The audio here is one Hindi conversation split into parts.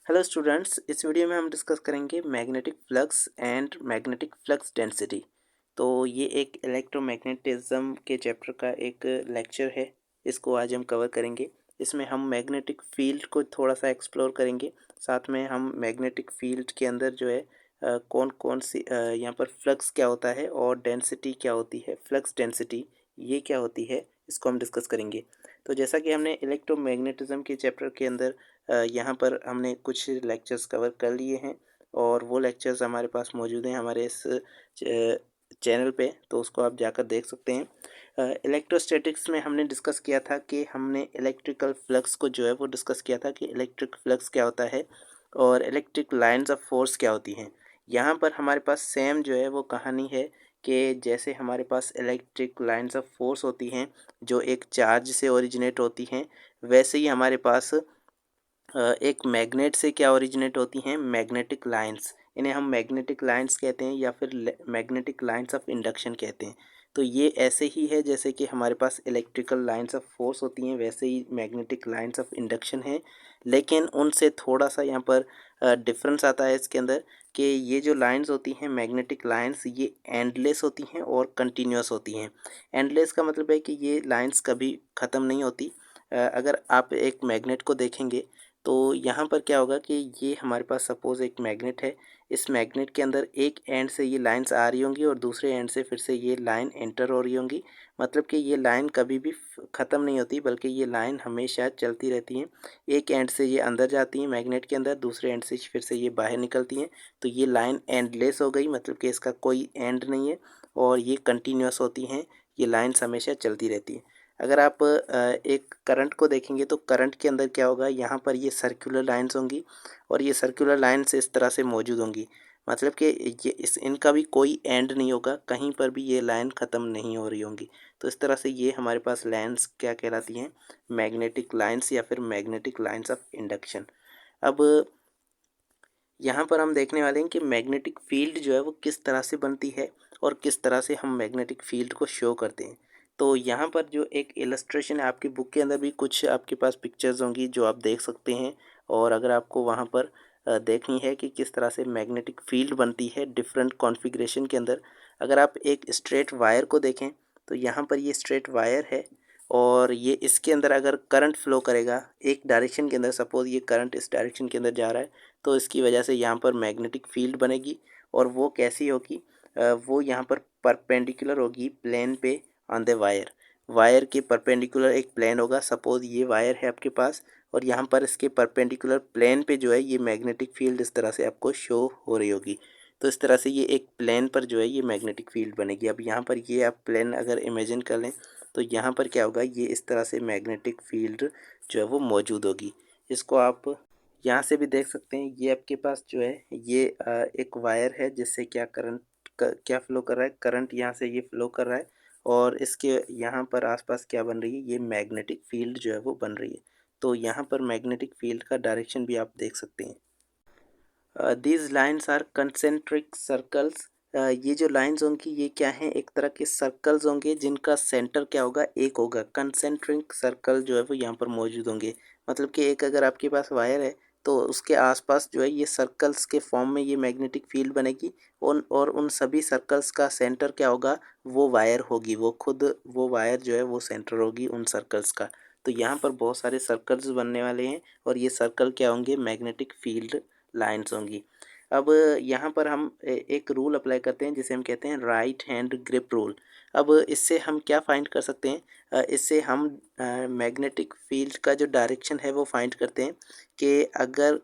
हेलो स्टूडेंट्स, इस वीडियो में हम डिस्कस करेंगे magnetic flux and magnetic flux density. तो ये एक इलेक्ट्रोमैग्नेटिज्म के चैप्टर का एक लेक्चर है। इसको आज हम कवर करेंगे। इसमें हम मैग्नेटिक फील्ड को थोड़ा सा एक्सप्लोर करेंगे। साथ में हम मैग्नेटिक फील्ड के अंदर जो है कौन कौन सी यहाँ पर फ्लक्स क्या होता है और डेंसिटी क्या होती है, फ्लक्स डेंसिटी ये क्या होती है, इसको हम डिस्कस करेंगे। तो जैसा कि हमने इलेक्ट्रोमैग्नेटिज्म के चैप्टर के अंदर यहाँ पर हमने कुछ लेक्चर्स कवर कर लिए हैं और वो लेक्चर्स हमारे पास मौजूद हैं हमारे इस चैनल पे, तो उसको आप जाकर देख सकते हैं। इलेक्ट्रोस्टैटिक्स में हमने डिस्कस किया था कि हमने इलेक्ट्रिकल फ्लक्स को जो है वो डिस्कस किया था कि इलेक्ट्रिक फ्लक्स क्या होता है और इलेक्ट्रिक लाइंस ऑफ फोर्स क्या होती हैं। यहाँ पर हमारे पास सेम जो है वो कहानी है कि जैसे हमारे पास इलेक्ट्रिक लाइंस ऑफ फोर्स होती हैं जो एक चार्ज से ओरिजिनेट होती हैं, वैसे ही हमारे पास एक मैग्नेट से क्या ओरिजिनेट होती हैं, मैग्नेटिक लाइंस। इन्हें हम मैग्नेटिक लाइंस कहते हैं या फिर मैग्नेटिक लाइंस ऑफ इंडक्शन कहते हैं। तो ये ऐसे ही है जैसे कि हमारे पास इलेक्ट्रिकल लाइंस ऑफ फोर्स होती हैं, वैसे ही मैग्नेटिक लाइंस ऑफ इंडक्शन है। लेकिन उनसे थोड़ा सा यहाँ पर डिफरेंस आता है इसके अंदर कि ये जो लाइंस होती हैं मैग्नेटिक लाइंस, ये एंडलेस होती हैं और कंटिन्यूस होती हैं। एंडलेस का मतलब है कि ये लाइंस कभी ख़त्म नहीं होती। अगर आप एक मैग्नेट को देखेंगे तो यहाँ पर क्या होगा कि ये हमारे पास सपोज़ एक मैग्नेट है। इस मैग्नेट के अंदर एक एंड से ये लाइंस आ रही होंगी और दूसरे एंड से फिर से ये लाइन एंटर हो रही होंगी। मतलब कि ये लाइन कभी भी ख़त्म नहीं होती, बल्कि ये लाइन हमेशा चलती रहती हैं। एक एंड से ये अंदर जाती हैं मैग्नेट के अंदर, दूसरे एंड से फिर से ये बाहर निकलती हैं। तो ये लाइन एंडलेस हो गई, मतलब कि इसका कोई एंड नहीं है और ये कंटिन्यूस होती हैं। ये लाइन्स हमेशा चलती रहती हैं। अगर आप एक करंट को देखेंगे तो करंट के अंदर क्या होगा, यहाँ पर ये सर्कुलर लाइंस होंगी और ये सर्कुलर लाइंस इस तरह से मौजूद होंगी। मतलब कि ये इनका भी कोई एंड नहीं होगा, कहीं पर भी ये लाइन ख़त्म नहीं हो रही होंगी। तो इस तरह से ये हमारे पास लाइंस क्या कहलाती हैं, मैग्नेटिक लाइंस या फिर मैग्नेटिक लाइंस ऑफ इंडक्शन। अब यहाँ पर हम देखने वाले हैं कि मैग्नेटिक फील्ड जो है वो किस तरह से बनती है और किस तरह से हम मैग्नेटिक फील्ड को शो करते हैं। तो यहाँ पर जो एक इलस्ट्रेशन है, आपकी बुक के अंदर भी कुछ आपके पास पिक्चर्स होंगी जो आप देख सकते हैं। और अगर आपको वहाँ पर देखनी है कि किस तरह से मैग्नेटिक फील्ड बनती है डिफरेंट कॉन्फ़िगरेशन के अंदर, अगर आप एक स्ट्रेट वायर को देखें तो यहाँ पर ये स्ट्रेट वायर है और ये इसके अंदर अगर करंट फ्लो करेगा एक डायरेक्शन के अंदर, सपोज़ ये करंट इस डायरेक्शन के अंदर जा रहा है, तो इसकी वजह से यहाँ पर मैग्नेटिक फील्ड बनेगी। और वो कैसी होगी, वो यहाँ पर परपेंडिकुलर होगी प्लेन पे ऑन द वायर। वायर के परपेंडिकुलर एक प्लेन होगा। सपोज़ ये वायर है आपके पास और यहाँ पर इसके परपेंडिकुलर प्लेन पे जो है ये मैग्नेटिक फील्ड इस तरह से आपको शो हो रही होगी। तो इस तरह से ये एक प्लेन पर जो है ये मैग्नेटिक फील्ड बनेगी। अब यहाँ पर ये आप प्लेन अगर इमेजिन कर लें तो यहाँ पर क्या होगा, ये इस तरह से मैग्नेटिक फील्ड जो है वो मौजूद होगी। इसको आप यहाँ से भी देख सकते हैं। ये आपके पास जो है ये एक वायर है जिससे क्या करंट क्या फ्लो कर रहा है, करंट यहाँ से ये फ्लो कर रहा है और इसके यहाँ पर आसपास क्या बन रही है, ये मैग्नेटिक फील्ड जो है वो बन रही है। तो यहाँ पर मैग्नेटिक फील्ड का डायरेक्शन भी आप देख सकते हैं। These lines are concentric circles. ये जो लाइंस होंगी ये क्या हैं, एक तरह के सर्कल्स होंगे जिनका सेंटर क्या होगा, एक होगा। कंसेंट्रिक सर्कल जो है वो यहाँ पर मौजूद होंगे। मतलब कि एक अगर आपके पास वायर है तो उसके आसपास जो है ये सर्कल्स के फॉर्म में ये मैग्नेटिक फील्ड बनेगी। उन सभी सर्कल्स का सेंटर क्या होगा, वो वायर होगी। वो खुद वो वायर जो है वो सेंटर होगी उन सर्कल्स का। तो यहाँ पर बहुत सारे सर्कल्स बनने वाले हैं और ये सर्कल क्या होंगे, मैग्नेटिक फील्ड लाइन्स होंगी। अब यहाँ पर हम एक रूल अप्लाई करते हैं जिसे हम कहते हैं राइट हैंड ग्रिप रूल। अब इससे हम क्या फाइंड कर सकते हैं, इससे हम मैग्नेटिक फील्ड का जो डायरेक्शन है वो फाइंड करते हैं कि अगर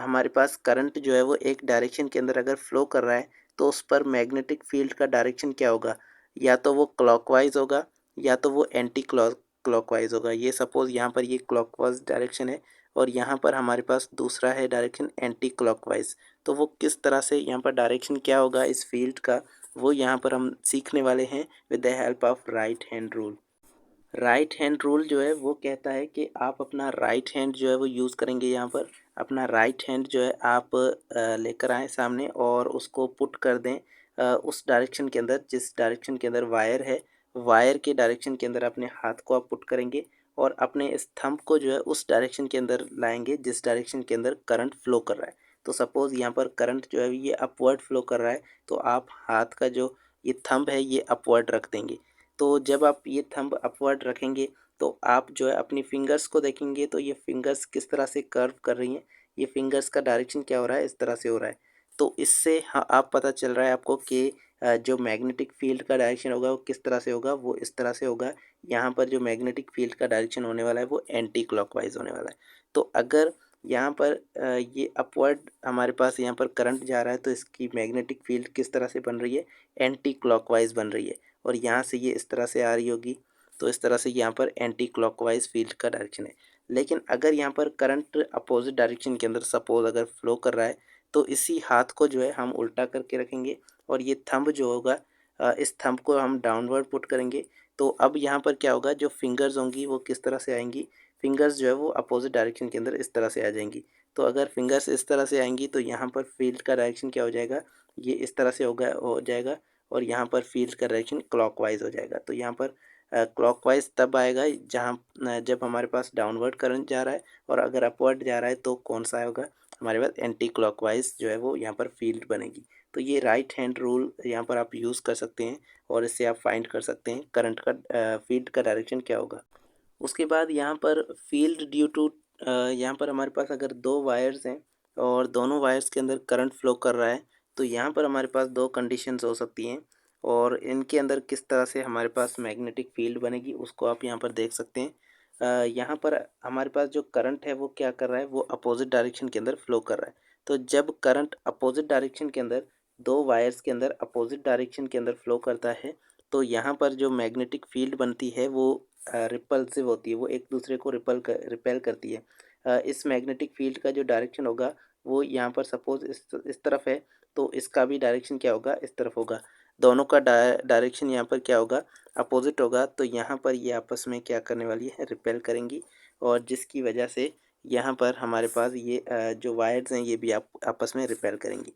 हमारे पास करंट जो है वो एक डायरेक्शन के अंदर अगर फ्लो कर रहा है तो उस पर मैग्नेटिक फील्ड का डायरेक्शन क्या होगा, या तो वो क्लॉकवाइज होगा या तो वो एंटी क्लॉकवाइज होगा। ये सपोज़ यहाँ पर ये क्लॉकवाइज डायरेक्शन है और यहाँ पर हमारे पास दूसरा है डायरेक्शन एंटी क्लॉकवाइज। तो वो किस तरह से यहाँ पर डायरेक्शन क्या होगा इस फील्ड का, वो यहाँ पर हम सीखने वाले हैं with the help of right hand rule. Right hand rule जो है वो कहता है कि आप अपना राइट हैंड जो है वो यूज़ करेंगे। यहाँ पर अपना राइट हैंड जो है आप लेकर आएँ सामने और उसको पुट कर दें उस डायरेक्शन के अंदर जिस डायरेक्शन के अंदर वायर है। वायर के डायरेक्शन के अंदर अपने हाथ को आप पुट करेंगे और अपने इस थंब को जो है उस डायरेक्शन के अंदर लाएंगे जिस डायरेक्शन के अंदर करंट फ्लो कर रहा है। तो सपोज़ यहाँ पर करंट जो है ये अपवर्ड फ्लो कर रहा है, तो आप हाथ का जो ये थंब है ये अपवर्ड रख देंगे। तो जब आप ये थंब अपवर्ड रखेंगे तो आप जो है अपनी फिंगर्स को देखेंगे तो ये फिंगर्स किस तरह से कर्व कर रही हैं, ये फिंगर्स का डायरेक्शन क्या हो रहा है, इस तरह से हो रहा है। तो इससे हाँ आप पता चल रहा है आपको कि जो मैग्नेटिक फील्ड का डायरेक्शन होगा वो किस तरह से होगा, वो इस तरह से होगा। यहाँ पर जो मैग्नेटिक फील्ड का डायरेक्शन होने वाला है वो एंटी क्लॉकवाइज होने वाला है। तो अगर यहाँ पर ये अपवर्ड हमारे पास यहाँ पर करंट जा रहा है तो इसकी मैग्नेटिक फील्ड किस तरह से बन रही है, एंटी क्लॉकवाइज बन रही है। और यहाँ से ये इस तरह से आ रही होगी, तो इस तरह से यहाँ पर एंटी क्लॉकवाइज फील्ड का डायरेक्शन है। लेकिन अगर यहाँ पर करंट अपोजिट डायरेक्शन के अंदर सपोज अगर फ्लो कर रहा है तो इसी हाथ को जो है हम उल्टा करके रखेंगे और ये थंब जो होगा इस थंब को हम डाउनवर्ड पुट करेंगे। तो अब यहाँ पर क्या होगा, जो फिंगर्स होंगी वो किस तरह से आएंगी, फिंगर्स जो है वो अपोजिट डायरेक्शन के अंदर इस तरह से आ जाएंगी। तो अगर फिंगर्स इस तरह से आएंगी तो यहाँ पर फील्ड का डायरेक्शन क्या हो जाएगा, ये इस तरह से हो जाएगा और यहाँ पर फील्ड का डायरेक्शन क्लॉकवाइज हो जाएगा। तो यहाँ पर क्लॉकवाइज तब आएगा जहाँ जब हमारे पास डाउनवर्ड करंट जा रहा है, और अगर अपवर्ड जा रहा है तो कौन सा होगा, हमारे पास एंटी क्लॉकवाइज जो है वो यहाँ पर फील्ड बनेगी। तो ये राइट हैंड रूल यहाँ पर आप यूज़ कर सकते हैं और इससे आप फाइंड कर सकते हैं करंट का फील्ड का डायरेक्शन क्या होगा। उसके बाद यहाँ पर फील्ड ड्यू टू यहाँ पर हमारे पास अगर दो वायर्स हैं और दोनों वायर्स के अंदर करंट फ्लो कर रहा है तो यहाँ पर हमारे पास दो कंडीशंस हो सकती हैं और इनके अंदर किस तरह से हमारे पास मैग्नेटिक फील्ड बनेगी उसको आप यहाँ पर देख सकते हैं। यहाँ पर हमारे पास जो करंट है वो क्या कर रहा है, वो अपोजिट डायरेक्शन के अंदर फ्लो कर रहा है। तो जब करंट अपोजिट डायरेक्शन के अंदर दो वायर्स के अंदर अपोजिट डायरेक्शन के अंदर फ्लो करता है तो यहाँ पर जो मैग्नेटिक फील्ड बनती है वो रिपल्सिव होती है, वो एक दूसरे को रिपेल करती है। इस मैग्नेटिक फील्ड का जो डायरेक्शन होगा वो यहाँ पर सपोज इस तरफ है तो इसका भी डायरेक्शन क्या होगा, इस तरफ होगा। दोनों का डायरेक्शन यहाँ पर क्या होगा, अपोजिट होगा। तो यहाँ पर ये आपस में क्या करने वाली है, रिपेल करेंगी और जिसकी वजह से यहाँ पर हमारे पास ये जो वायर्स हैं ये भी आपस में रिपेल करेंगी।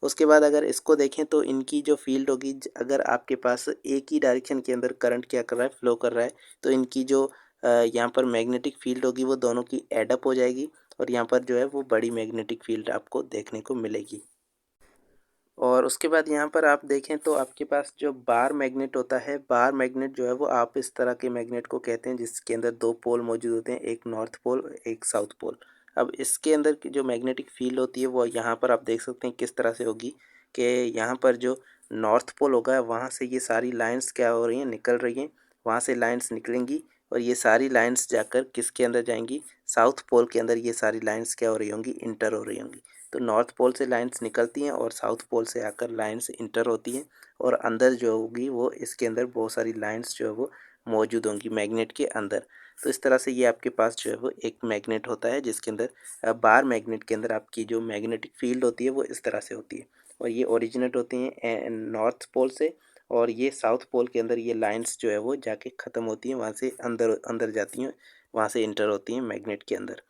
उसके बाद अगर इसको देखें तो इनकी जो फील्ड होगी, अगर आपके पास एक ही डायरेक्शन के अंदर करंट क्या कर रहा है, फ्लो कर रहा है, तो इनकी जो यहाँ पर मैग्नेटिक फील्ड होगी वो दोनों की एडअप हो जाएगी और यहाँ पर जो है वो बड़ी मैग्नेटिक फील्ड आपको देखने को मिलेगी। और उसके बाद यहाँ पर आप देखें तो आपके पास जो बार मैग्नेट होता है, बार मैग्नेट जो है वो आप इस तरह के मैग्नेट को कहते हैं जिसके अंदर दो पोल मौजूद होते हैं, एक नॉर्थ पोल एक साउथ पोल। अब इसके अंदर की जो मैग्नेटिक फील्ड होती है वो यहाँ पर आप देख सकते हैं किस तरह से होगी कि यहाँ पर जो नॉर्थ पोल होगा वहाँ से ये सारी लाइन्स क्या हो रही हैं, निकल रही हैं, वहाँ से लाइन्स निकलेंगी और ये सारी लाइन्स जाकर किसके अंदर जाएंगी, साउथ पोल के अंदर ये सारी लाइन्स क्या हो रही होंगी, इंटर हो रही होंगी। तो नॉर्थ पोल से लाइंस निकलती हैं और साउथ पोल से आकर लाइंस इंटर होती हैं और अंदर जो होगी वो इसके अंदर बहुत सारी लाइंस जो है वो मौजूद होंगी मैग्नेट के अंदर। तो इस तरह से ये आपके पास जो है वो एक मैग्नेट होता है जिसके अंदर बार मैग्नेट के अंदर आपकी जो मैग्नेटिक फील्ड होती है वो इस तरह से होती है और ये ओरिजिनेट होती हैं नॉर्थ पोल से और ये साउथ पोल के अंदर ये लाइंस जो है वो जाके ख़त्म होती हैं, वहाँ से अंदर अंदर जाती हैं, वहाँ से इंटर होती हैं मैग्नेट के अंदर।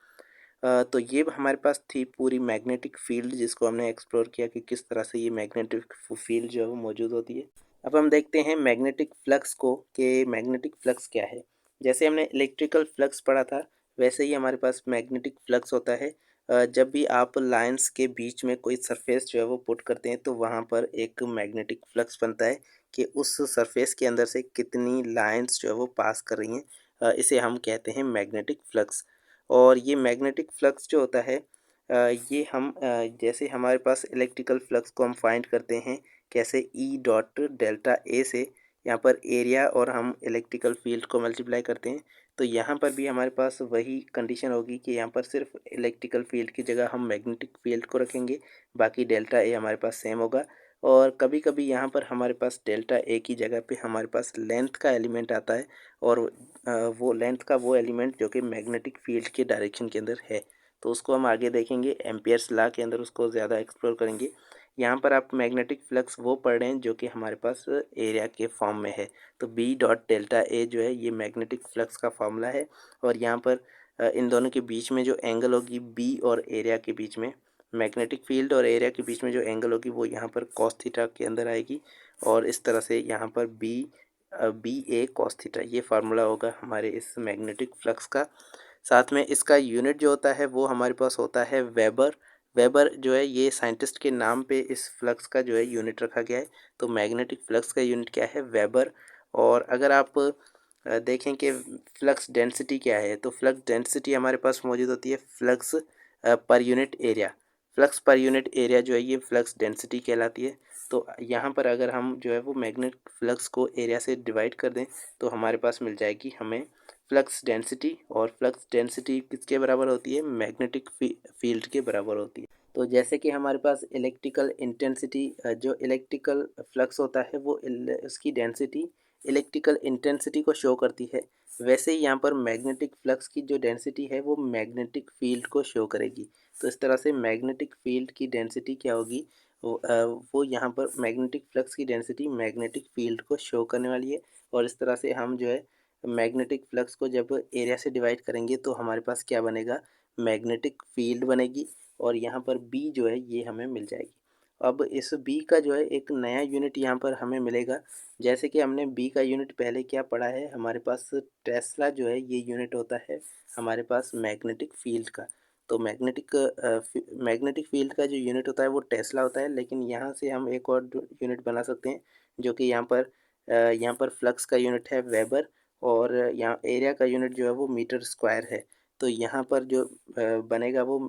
तो ये हमारे पास थी पूरी मैग्नेटिक फील्ड जिसको हमने एक्सप्लोर किया कि किस तरह से ये मैग्नेटिक फील्ड जो है वो मौजूद होती है। अब हम देखते हैं मैग्नेटिक फ्लक्स को कि मैग्नेटिक फ्लक्स क्या है। जैसे हमने इलेक्ट्रिकल फ्लक्स पढ़ा था वैसे ही हमारे पास मैग्नेटिक फ्लक्स होता है। जब भी आप लाइंस के बीच में कोई सरफेस जो है वो पुट करते हैं तो वहाँ पर एक मैग्नेटिक फ्लक्स बनता है कि उस सरफेस के अंदर से कितनी लाइंस जो है वो पास कर रही हैं, इसे हम कहते हैं मैग्नेटिक फ्लक्स। और ये मैग्नेटिक फ्लक्स जो होता है ये हम जैसे हमारे पास इलेक्ट्रिकल फ्लक्स को हम फाइंड करते हैं कैसे, ई डॉट डेल्टा ए से यहाँ पर एरिया और हम इलेक्ट्रिकल फील्ड को मल्टीप्लाई करते हैं। तो यहाँ पर भी हमारे पास वही कंडीशन होगी कि यहाँ पर सिर्फ इलेक्ट्रिकल फील्ड की जगह हम मैग्नेटिक फील्ड को रखेंगे, बाकी डेल्टा ए हमारे पास सेम होगा। और कभी कभी यहाँ पर हमारे पास डेल्टा ए की जगह पे हमारे पास लेंथ का एलिमेंट आता है और वो लेंथ का वो एलिमेंट जो कि मैग्नेटिक फील्ड के डायरेक्शन के अंदर है। तो उसको हम आगे देखेंगे, एम्पियर्स लॉ के अंदर उसको ज़्यादा एक्सप्लोर करेंगे। यहाँ पर आप मैग्नेटिक फ्लक्स वो पढ़ रहे हैं जो कि हमारे पास एरिया के फॉर्म में है। तो बी डॉट डेल्टा ए जो है ये मैग्नेटिक फ्लक्स का फॉर्मूला है और यहाँ पर इन दोनों के बीच में जो एंगल होगी बी और एरिया के बीच में, मैग्नेटिक फील्ड और एरिया के बीच में जो एंगल होगी वो यहाँ पर कॉस थीटा के अंदर आएगी और इस तरह से यहाँ पर बी BA cos थीटा, ये फार्मूला होगा हमारे इस मैग्नेटिक फ्लक्स का। साथ में इसका यूनिट जो होता है वो हमारे पास होता है वेबर। वेबर जो है ये साइंटिस्ट के नाम पे इस फ्लक्स का जो है यूनिट रखा गया है। तो मैग्नेटिक फ्लक्स का यूनिट क्या है? वेबर। और अगर आप देखें कि फ्लक्स डेंसिटी क्या है, तो फ्लक्स डेंसिटी हमारे पास मौजूद होती है flux per unit area. Flux per unit area जो है ये फ्लक्स डेंसिटी कहलाती है। तो यहाँ पर अगर हम जो है वो मैग्नेटिक फ्लक्स को एरिया से डिवाइड कर दें तो हमारे पास मिल जाएगी हमें फ्लक्स डेंसिटी। और फ्लक्स डेंसिटी किसके बराबर होती है? मैग्नेटिक फील्ड के बराबर होती है। तो जैसे कि हमारे पास इलेक्ट्रिकल इंटेंसिटी, जो इलेक्ट्रिकल फ्लक्स होता है वो उसकी डेंसिटी इलेक्ट्रिकल इंटेंसिटी को शो करती है, वैसे ही यहाँ पर मैग्नेटिक फ्लक्स की जो डेंसिटी है वो मैग्नेटिक फील्ड को शो करेगी। तो इस तरह से मैग्नेटिक फील्ड की डेंसिटी क्या होगी? वो यहाँ पर मैग्नेटिक फ्लक्स की डेंसिटी मैग्नेटिक फील्ड को शो करने वाली है। और इस तरह से हम जो है मैग्नेटिक फ्लक्स को जब एरिया से डिवाइड करेंगे तो हमारे पास क्या बनेगा? मैग्नेटिक फील्ड बनेगी। और यहाँ पर बी जो है ये हमें मिल जाएगी। अब इस बी का जो है एक नया यूनिट यहाँ पर हमें मिलेगा। जैसे कि हमने बी का यूनिट पहले क्या पढ़ा है, हमारे पास टेस्ला जो है ये यूनिट होता है हमारे पास मैग्नेटिक फील्ड का। तो मैग्नेटिक फील्ड का जो यूनिट होता है वो टेस्ला होता है, लेकिन यहाँ से हम एक और यूनिट बना सकते हैं जो कि यहाँ पर फ्लक्स का यूनिट है वेबर। और यहाँ एरिया का यूनिट जो है वो मीटर स्क्वायर है। तो यहाँ पर जो बनेगा वो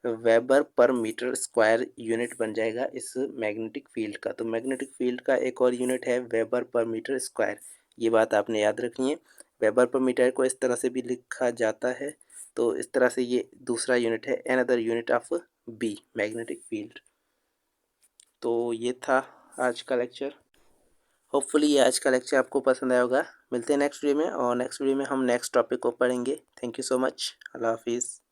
वेबर पर मीटर स्क्वायर यूनिट बन जाएगा इस मैग्नेटिक फील्ड का। तो मैग्नेटिक फील्ड का एक और यूनिट है वेबर पर मीटर स्क्वायर। ये बात आपने याद रखनी है। वेबर पर मीटर को इस तरह से भी लिखा जाता है। तो इस तरह से ये दूसरा यूनिट है, another unit of B magnetic field. तो ये था आज का लेक्चर। होपफुली ये आज का लेक्चर आपको पसंद आया होगा। मिलते हैं नेक्स्ट वीडियो में, और नेक्स्ट वीडियो में हम नेक्स्ट टॉपिक को पढ़ेंगे। Thank you so much. अल्लाह हाफिज़।